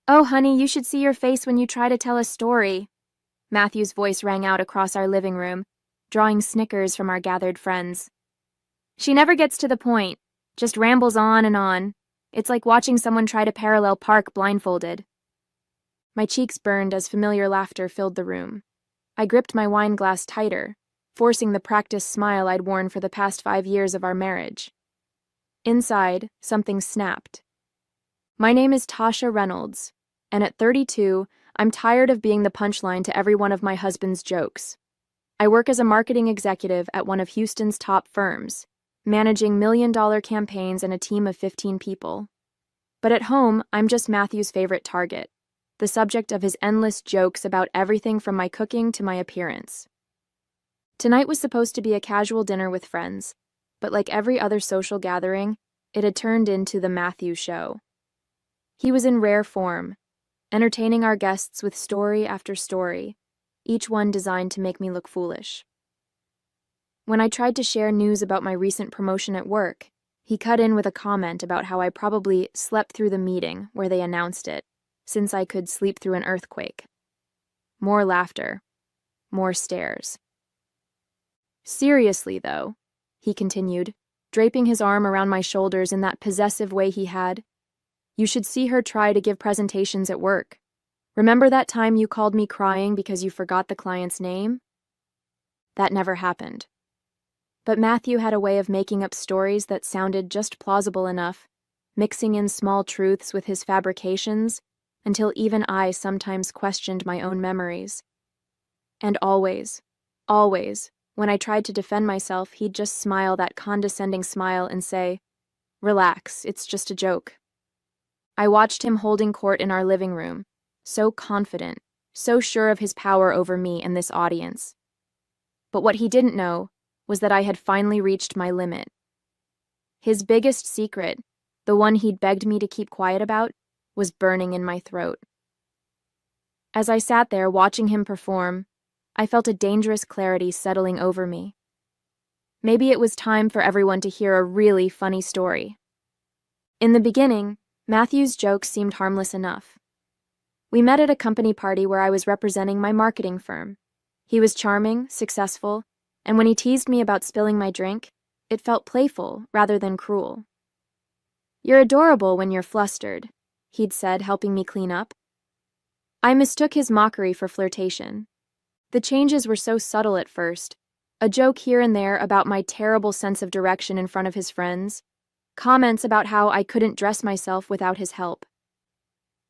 Oh, honey, you should see your face when you try to tell a story. Matthew's voice rang out across our living room, drawing snickers from our gathered friends. She never gets to the point, just rambles on and on. It's like watching someone try to parallel park blindfolded. My cheeks burned as familiar laughter filled the room. I gripped my wine glass tighter, forcing the practiced smile I'd worn for the past 5 years of our marriage. Inside, something snapped. My name is Tasha Reynolds, and at 32, I'm tired of being the punchline to every one of my husband's jokes. I work as a marketing executive at one of Houston's top firms, managing million-dollar campaigns and a team of 15 people. But at home, I'm just Matthew's favorite target, the subject of his endless jokes about everything from my cooking to my appearance. Tonight was supposed to be a casual dinner with friends, but like every other social gathering, it had turned into the Matthew show. He was in rare form, entertaining our guests with story after story, each one designed to make me look foolish. When I tried to share news about my recent promotion at work, he cut in with a comment about how I probably slept through the meeting where they announced it, since I could sleep through an earthquake. More laughter. More stares. Seriously, though, he continued, draping his arm around my shoulders in that possessive way he had, you should see her try to give presentations at work. Remember that time you called me crying because you forgot the client's name? That never happened. But Matthew had a way of making up stories that sounded just plausible enough, mixing in small truths with his fabrications, until even I sometimes questioned my own memories. And always, when I tried to defend myself, he'd just smile that condescending smile and say, "Relax, it's just a joke." I watched him holding court in our living room, so confident, so sure of his power over me and this audience. But what he didn't know was that I had finally reached my limit. His biggest secret, the one he'd begged me to keep quiet about, was burning in my throat. As I sat there watching him perform, I felt a dangerous clarity settling over me. Maybe it was time for everyone to hear a really funny story. In the beginning, Matthew's jokes seemed harmless enough. We met at a company party where I was representing my marketing firm. He was charming, successful, and when he teased me about spilling my drink, it felt playful rather than cruel. "You're adorable when you're flustered," he'd said, helping me clean up. I mistook his mockery for flirtation. The changes were so subtle at first, a joke here and there about my terrible sense of direction in front of his friends, comments about how I couldn't dress myself without his help.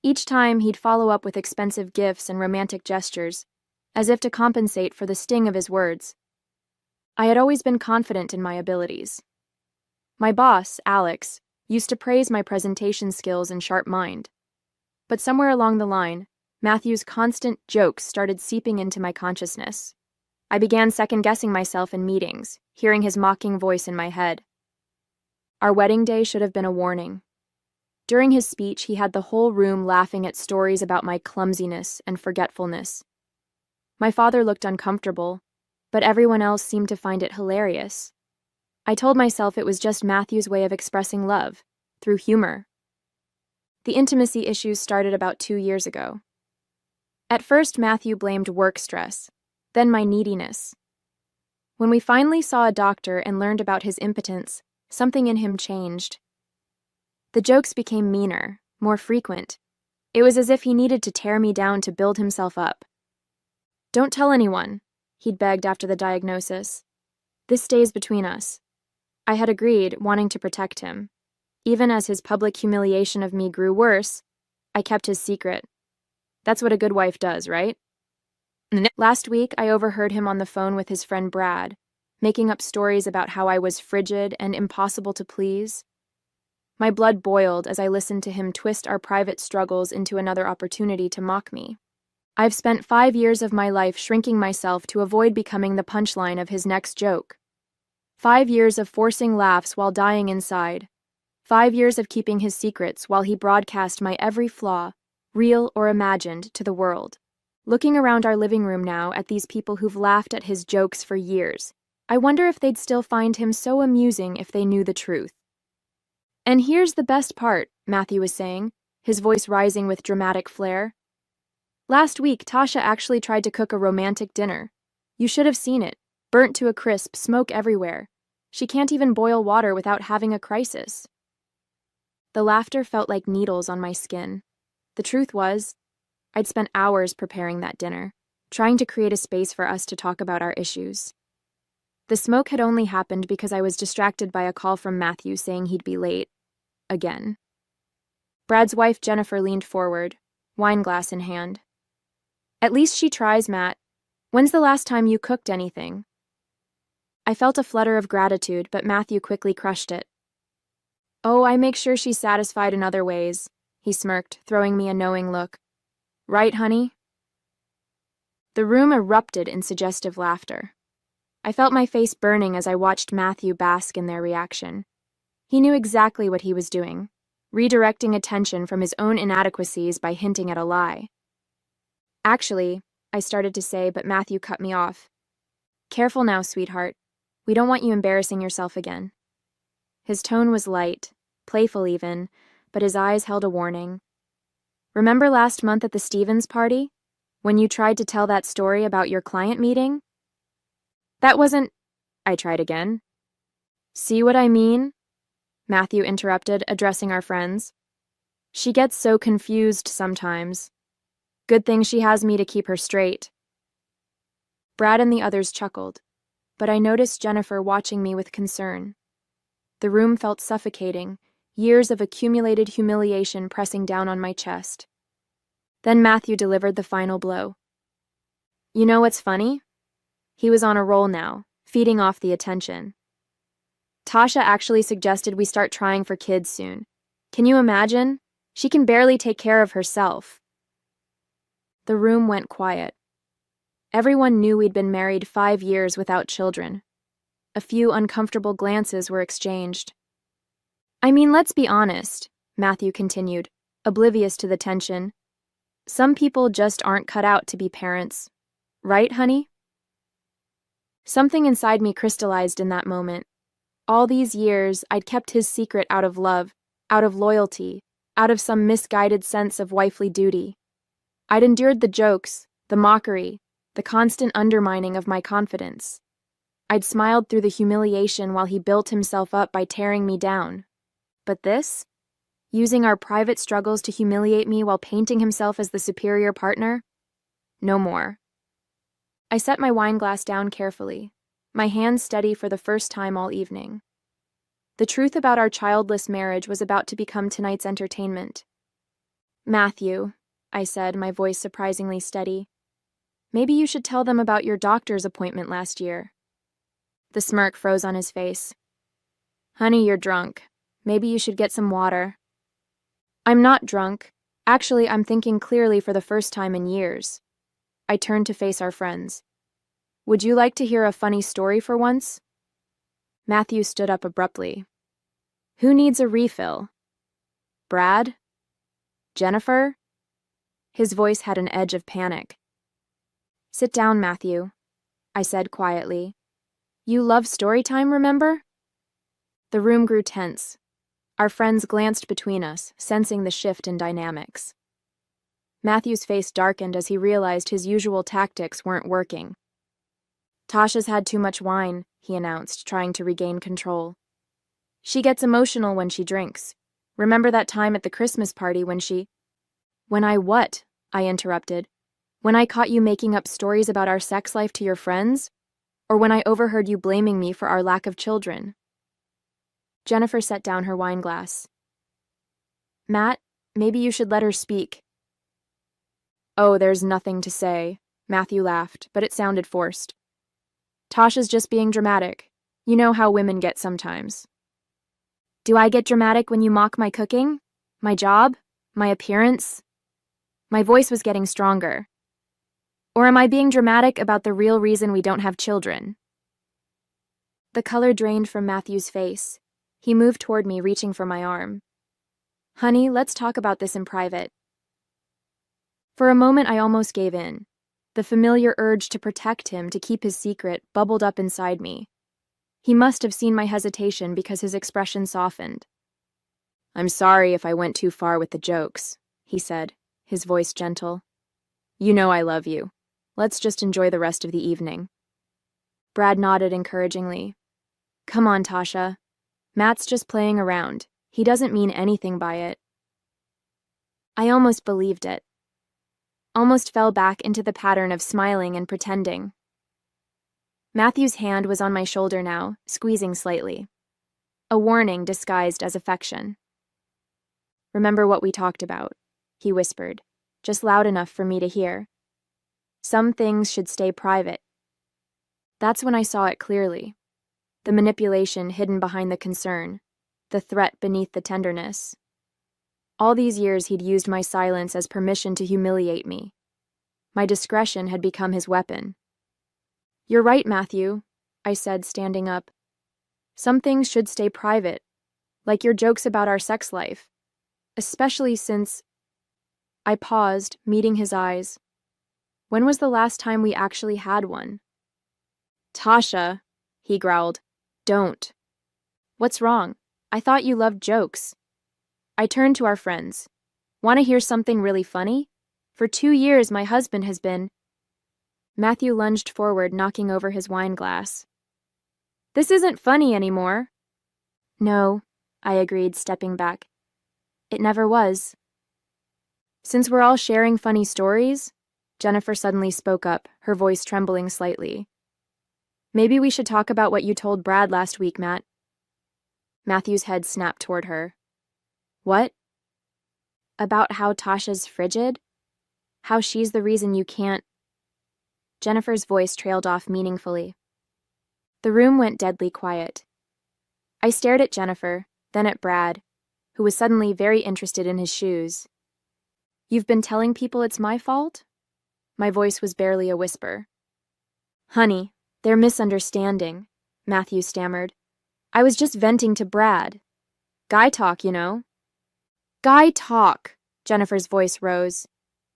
Each time he'd follow up with expensive gifts and romantic gestures, as if to compensate for the sting of his words. I had always been confident in my abilities. My boss, Alex, used to praise my presentation skills and sharp mind. But somewhere along the line, Matthew's constant jokes started seeping into my consciousness. I began second-guessing myself in meetings, hearing his mocking voice in my head. Our wedding day should have been a warning. During his speech, he had the whole room laughing at stories about my clumsiness and forgetfulness. My father looked uncomfortable, but everyone else seemed to find it hilarious. I told myself it was just Matthew's way of expressing love, through humor. The intimacy issues started about 2 years ago. At first, Matthew blamed work stress, then my neediness. When we finally saw a doctor and learned about his impotence, something in him changed. The jokes became meaner, more frequent. It was as if he needed to tear me down to build himself up. "Don't tell anyone," he'd begged after the diagnosis. "This stays between us." I had agreed, wanting to protect him. Even as his public humiliation of me grew worse, I kept his secret. That's what a good wife does, right? Last week, I overheard him on the phone with his friend Brad, making up stories about how I was frigid and impossible to please. My blood boiled as I listened to him twist our private struggles into another opportunity to mock me. I've spent 5 years of my life shrinking myself to avoid becoming the punchline of his next joke. 5 years of forcing laughs while dying inside. 5 years of keeping his secrets while he broadcast my every flaw, real or imagined, to the world. Looking around our living room now at these people who've laughed at his jokes for years, I wonder if they'd still find him so amusing if they knew the truth. "And here's the best part," Matthew was saying, his voice rising with dramatic flair. Last week, Tasha actually tried to cook a romantic dinner. You should have seen it. Burnt to a crisp, smoke everywhere. She can't even boil water without having a crisis. The laughter felt like needles on my skin. The truth was, I'd spent hours preparing that dinner, trying to create a space for us to talk about our issues. The smoke had only happened because I was distracted by a call from Matthew saying he'd be late. Again. Brad's wife, Jennifer, leaned forward, wine glass in hand. At least she tries, Matt. When's the last time you cooked anything? I felt a flutter of gratitude, but Matthew quickly crushed it. Oh, I make sure she's satisfied in other ways, he smirked, throwing me a knowing look. Right, honey? The room erupted in suggestive laughter. I felt my face burning as I watched Matthew bask in their reaction. He knew exactly what he was doing, redirecting attention from his own inadequacies by hinting at a lie. Actually, I started to say, but Matthew cut me off. Careful now, sweetheart. We don't want you embarrassing yourself again. His tone was light, playful even, but his eyes held a warning. Remember last month at the Stevens party, when you tried to tell that story about your client meeting? That wasn't... I tried again. See what I mean? Matthew interrupted, addressing our friends. She gets so confused sometimes. Good thing she has me to keep her straight. Brad and the others chuckled, but I noticed Jennifer watching me with concern. The room felt suffocating, years of accumulated humiliation pressing down on my chest. Then Matthew delivered the final blow. You know what's funny? He was on a roll now, feeding off the attention. Tasha actually suggested we start trying for kids soon. Can you imagine? She can barely take care of herself. The room went quiet. Everyone knew we'd been married 5 years without children. A few uncomfortable glances were exchanged. I mean, let's be honest, Matthew continued, oblivious to the tension. Some people just aren't cut out to be parents. Right, honey? Something inside me crystallized in that moment. All these years, I'd kept his secret out of love, out of loyalty, out of some misguided sense of wifely duty. I'd endured the jokes, the mockery, the constant undermining of my confidence. I'd smiled through the humiliation while he built himself up by tearing me down. But this? Using our private struggles to humiliate me while painting himself as the superior partner? No more. I set my wine glass down carefully, my hands steady for the first time all evening. The truth about our childless marriage was about to become tonight's entertainment. Matthew, I said, my voice surprisingly steady, maybe you should tell them about your doctor's appointment last year. The smirk froze on his face. Honey, you're drunk. Maybe you should get some water. I'm not drunk. Actually, I'm thinking clearly for the first time in years. I turned to face our friends. Would you like to hear a funny story for once? Matthew stood up abruptly. Who needs a refill? Brad? Jennifer? His voice had an edge of panic. Sit down, Matthew, I said quietly. You love story time, remember? The room grew tense. Our friends glanced between us, sensing the shift in dynamics. Matthew's face darkened as he realized his usual tactics weren't working. Tasha's had too much wine, he announced, trying to regain control. She gets emotional when she drinks. Remember that time at the Christmas party when she... When I what? I interrupted. When I caught you making up stories about our sex life to your friends? Or when I overheard you blaming me for our lack of children? Jennifer set down her wine glass. Matt, maybe you should let her speak. Oh, there's nothing to say, Matthew laughed, but it sounded forced. Tasha's just being dramatic. You know how women get sometimes. Do I get dramatic when you mock my cooking? My job? My appearance? My voice was getting stronger. Or am I being dramatic about the real reason we don't have children? The color drained from Matthew's face. He moved toward me, reaching for my arm. Honey, let's talk about this in private. For a moment, I almost gave in. The familiar urge to protect him, to keep his secret, bubbled up inside me. He must have seen my hesitation because his expression softened. I'm sorry if I went too far with the jokes, he said, his voice gentle. You know I love you. Let's just enjoy the rest of the evening. Brad nodded encouragingly. Come on, Tasha. Matt's just playing around. He doesn't mean anything by it. I almost believed it. Almost fell back into the pattern of smiling and pretending. Matthew's hand was on my shoulder now, squeezing slightly. A warning disguised as affection. Remember what we talked about, he whispered, just loud enough for me to hear. Some things should stay private. That's when I saw it clearly. The manipulation hidden behind the concern, the threat beneath the tenderness. All these years he'd used my silence as permission to humiliate me. My discretion had become his weapon. You're right, Matthew, I said, standing up. Some things should stay private, like your jokes about our sex life, especially since... I paused, meeting his eyes. When was the last time we actually had one? Tasha, he growled. Don't. What's wrong? I thought you loved jokes. I turned to our friends. Want to hear something really funny? For 2 years, my husband has been... Matthew lunged forward, knocking over his wine glass. This isn't funny anymore. No, I agreed, stepping back. It never was. Since we're all sharing funny stories, Jennifer suddenly spoke up, her voice trembling slightly. Maybe we should talk about what you told Brad last week, Matt. Matthew's head snapped toward her. What? About how Tasha's frigid? How she's the reason you can't... Jennifer's voice trailed off meaningfully. The room went deadly quiet. I stared at Jennifer, then at Brad, who was suddenly very interested in his shoes. You've been telling people it's my fault? My voice was barely a whisper. Honey, they're misunderstanding, Matthew stammered. I was just venting to Brad. Guy talk, you know. Guy talk, Jennifer's voice rose.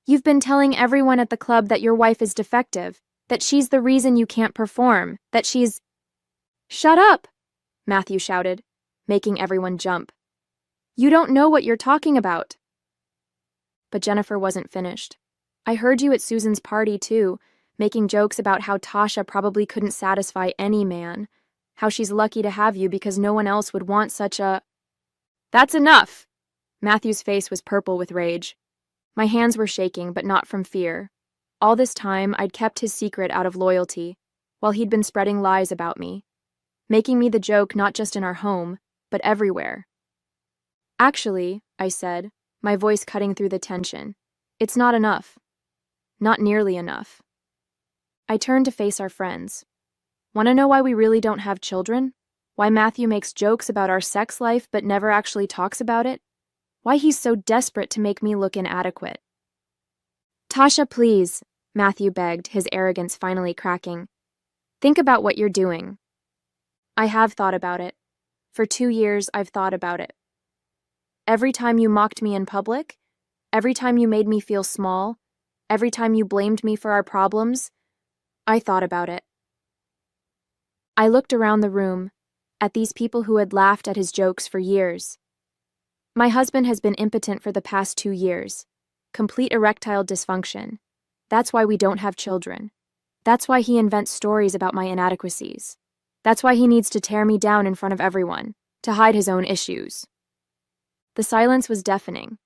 You've been telling everyone at the club that your wife is defective, that she's the reason you can't perform, that she's... Shut up, Matthew shouted, making everyone jump. You don't know what you're talking about. But Jennifer wasn't finished. I heard you at Susan's party, too, making jokes about how Tasha probably couldn't satisfy any man, how she's lucky to have you because no one else would want such a... That's enough! Matthew's face was purple with rage. My hands were shaking, but not from fear. All this time, I'd kept his secret out of loyalty, while he'd been spreading lies about me, making me the joke not just in our home, but everywhere. Actually, I said, my voice cutting through the tension, it's not enough. Not nearly enough. I turned to face our friends. Want to know why we really don't have children? Why Matthew makes jokes about our sex life but never actually talks about it? Why he's so desperate to make me look inadequate? Tasha, please, Matthew begged, his arrogance finally cracking. Think about what you're doing. I have thought about it. For 2 years, I've thought about it. Every time you mocked me in public, every time you made me feel small, every time you blamed me for our problems, I thought about it. I looked around the room, at these people who had laughed at his jokes for years. My husband has been impotent for the past 2 years. Complete erectile dysfunction. That's why we don't have children. That's why he invents stories about my inadequacies. That's why he needs to tear me down in front of everyone, to hide his own issues. The silence was deafening.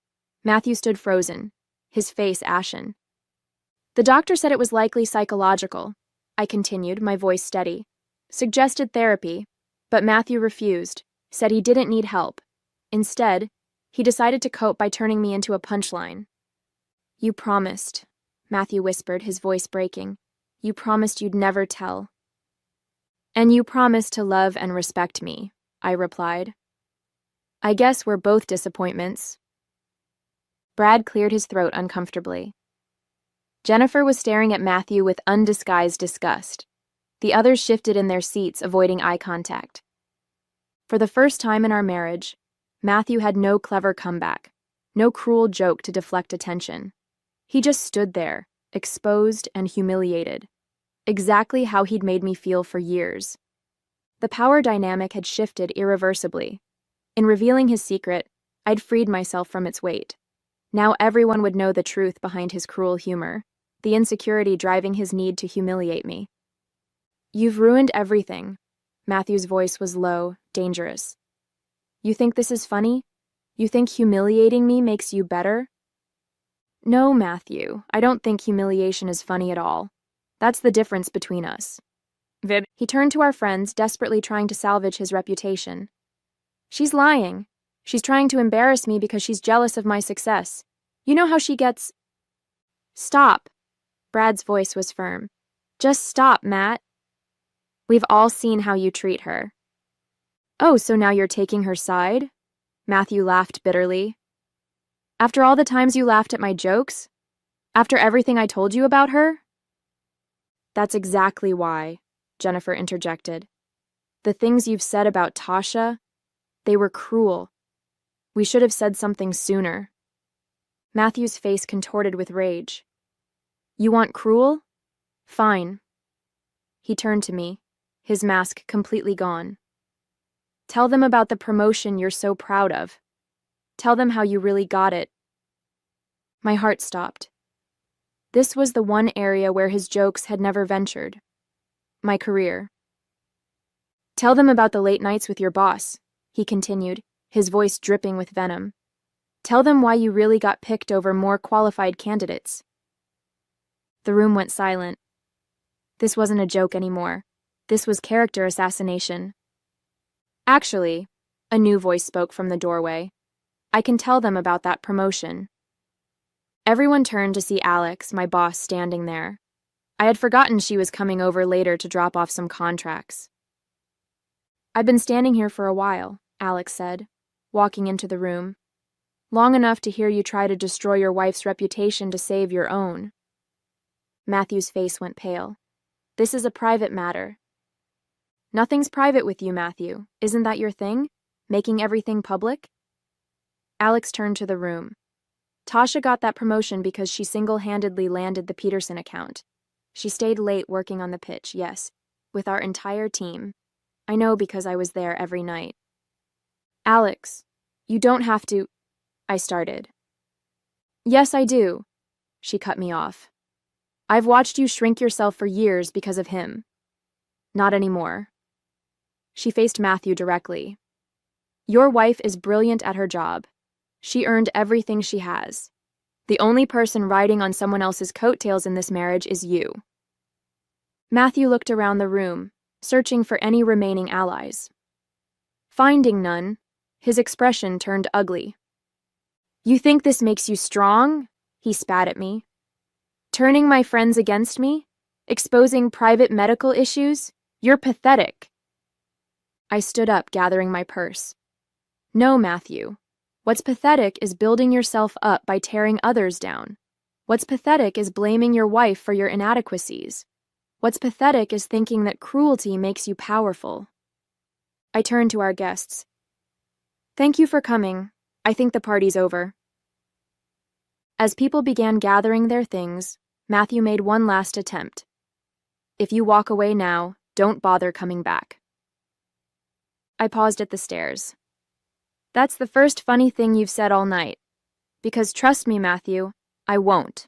Matthew stood frozen, his face ashen. The doctor said it was likely psychological. I continued, my voice steady. Suggested therapy, but Matthew refused, said he didn't need help. Instead, he decided to cope by turning me into a punchline. You promised, Matthew whispered, his voice breaking. You promised you'd never tell. And you promised to love and respect me, I replied. I guess we're both disappointments. Brad cleared his throat uncomfortably. Jennifer was staring at Matthew with undisguised disgust. The others shifted in their seats, avoiding eye contact. For the first time in our marriage, Matthew had no clever comeback, no cruel joke to deflect attention. He just stood there, exposed and humiliated, exactly how he'd made me feel for years. The power dynamic had shifted irreversibly. In revealing his secret, I'd freed myself from its weight. Now everyone would know the truth behind his cruel humor, the insecurity driving his need to humiliate me. You've ruined everything. Matthew's voice was low, dangerous. You think this is funny? You think humiliating me makes you better? No, Matthew, I don't think humiliation is funny at all. That's the difference between us. He turned to our friends, desperately trying to salvage his reputation. She's lying. She's trying to embarrass me because she's jealous of my success. You know how she gets... Stop. Brad's voice was firm. Just stop, Matt. We've all seen how you treat her. Oh, so now you're taking her side? Matthew laughed bitterly. After all the times you laughed at my jokes? After everything I told you about her? That's exactly why, Jennifer interjected. The things you've said about Tasha, they were cruel. We should have said something sooner. Matthew's face contorted with rage. You want cruel? Fine. He turned to me, his mask completely gone. Tell them about the promotion you're so proud of. Tell them how you really got it. My heart stopped. This was the one area where his jokes had never ventured. My career. Tell them about the late nights with your boss, he continued, his voice dripping with venom. Tell them why you really got picked over more qualified candidates. The room went silent. This wasn't a joke anymore. This was character assassination. Actually, a new voice spoke from the doorway. I can tell them about that promotion. Everyone turned to see Alex, my boss, standing there. I had forgotten she was coming over later to drop off some contracts. I've been standing here for a while, Alex said, walking into the room. Long enough to hear you try to destroy your wife's reputation to save your own. Matthew's face went pale. This is a private matter. Nothing's private with you, Matthew. Isn't that your thing? Making everything public? Alex turned to the room. Tasha got that promotion because she single-handedly landed the Peterson account. She stayed late working on the pitch, yes, with our entire team. I know because I was there every night. Alex, you don't have to... I started. Yes, I do. She cut me off. I've watched you shrink yourself for years because of him. Not anymore. She faced Matthew directly. Your wife is brilliant at her job. She earned everything she has. The only person riding on someone else's coattails in this marriage is you. Matthew looked around the room, searching for any remaining allies. Finding none, his expression turned ugly. You think this makes you strong? He spat at me. Turning my friends against me? Exposing private medical issues? You're pathetic. I stood up, gathering my purse. No, Matthew. What's pathetic is building yourself up by tearing others down. What's pathetic is blaming your wife for your inadequacies. What's pathetic is thinking that cruelty makes you powerful. I turned to our guests. Thank you for coming. I think the party's over. As people began gathering their things, Matthew made one last attempt. If you walk away now, don't bother coming back. I paused at the stairs. That's the first funny thing you've said all night. Because trust me, Matthew, I won't.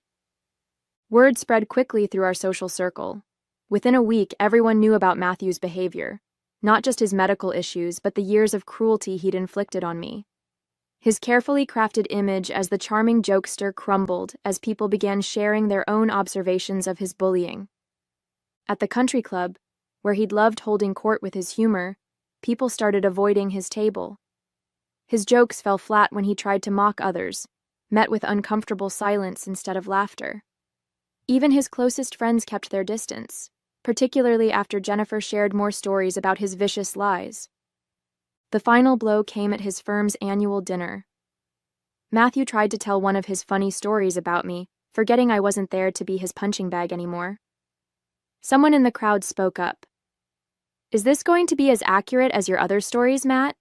Word spread quickly through our social circle. Within a week, everyone knew about Matthew's behavior. Not just his medical issues, but the years of cruelty he'd inflicted on me. His carefully crafted image as the charming jokester crumbled as people began sharing their own observations of his bullying. At the country club, where he'd loved holding court with his humor, people started avoiding his table. His jokes fell flat when he tried to mock others, met with uncomfortable silence instead of laughter. Even his closest friends kept their distance, particularly after Jennifer shared more stories about his vicious lies. The final blow came at his firm's annual dinner. Matthew tried to tell one of his funny stories about me, forgetting I wasn't there to be his punching bag anymore. Someone in the crowd spoke up. Is this going to be as accurate as your other stories, Matt?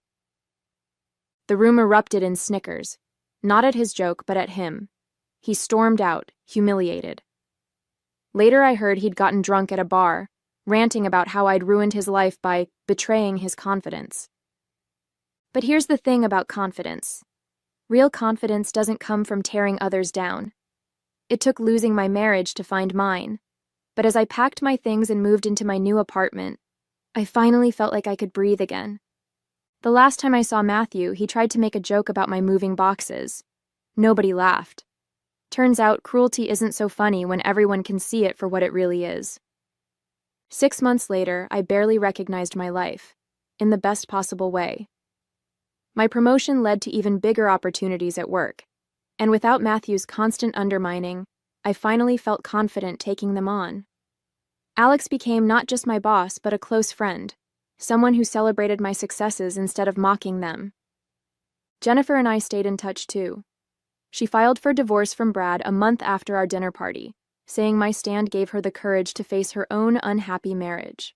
The room erupted in snickers, not at his joke, but at him. He stormed out, humiliated. Later I heard he'd gotten drunk at a bar, ranting about how I'd ruined his life by betraying his confidence. But here's the thing about confidence. Real confidence doesn't come from tearing others down. It took losing my marriage to find mine. But as I packed my things and moved into my new apartment, I finally felt like I could breathe again. The last time I saw Matthew, he tried to make a joke about my moving boxes. Nobody laughed. Turns out cruelty isn't so funny when everyone can see it for what it really is. 6 months later, I barely recognized my life, in the best possible way. My promotion led to even bigger opportunities at work, and without Matthew's constant undermining, I finally felt confident taking them on. Alex became not just my boss, but a close friend, someone who celebrated my successes instead of mocking them. Jennifer and I stayed in touch too. She filed for divorce from Brad a month after our dinner party, saying my stand gave her the courage to face her own unhappy marriage.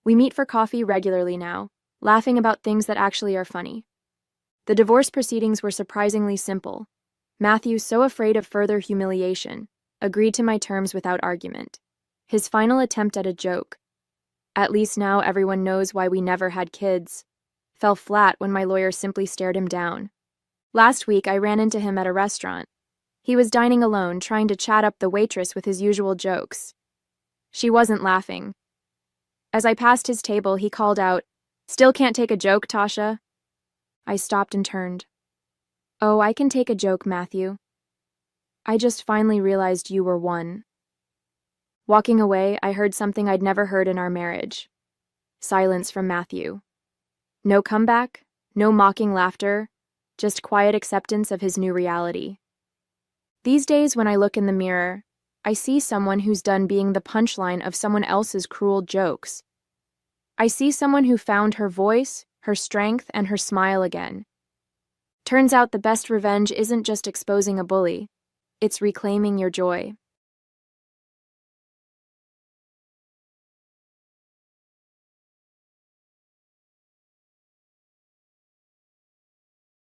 We meet for coffee regularly now, laughing about things that actually are funny. The divorce proceedings were surprisingly simple. Matthew, so afraid of further humiliation, agreed to my terms without argument. His final attempt at a joke, "At least now everyone knows why we never had kids," fell flat when my lawyer simply stared him down. Last week, I ran into him at a restaurant. He was dining alone, trying to chat up the waitress with his usual jokes. She wasn't laughing. As I passed his table, he called out, "Still can't take a joke, Tasha?" I stopped and turned. "Oh, I can take a joke, Matthew. I just finally realized you were one." Walking away, I heard something I'd never heard in our marriage. Silence from Matthew. No comeback, no mocking laughter, just quiet acceptance of his new reality. These days, when I look in the mirror, I see someone who's done being the punchline of someone else's cruel jokes. I see someone who found her voice, her strength, and her smile again. Turns out the best revenge isn't just exposing a bully, it's reclaiming your joy.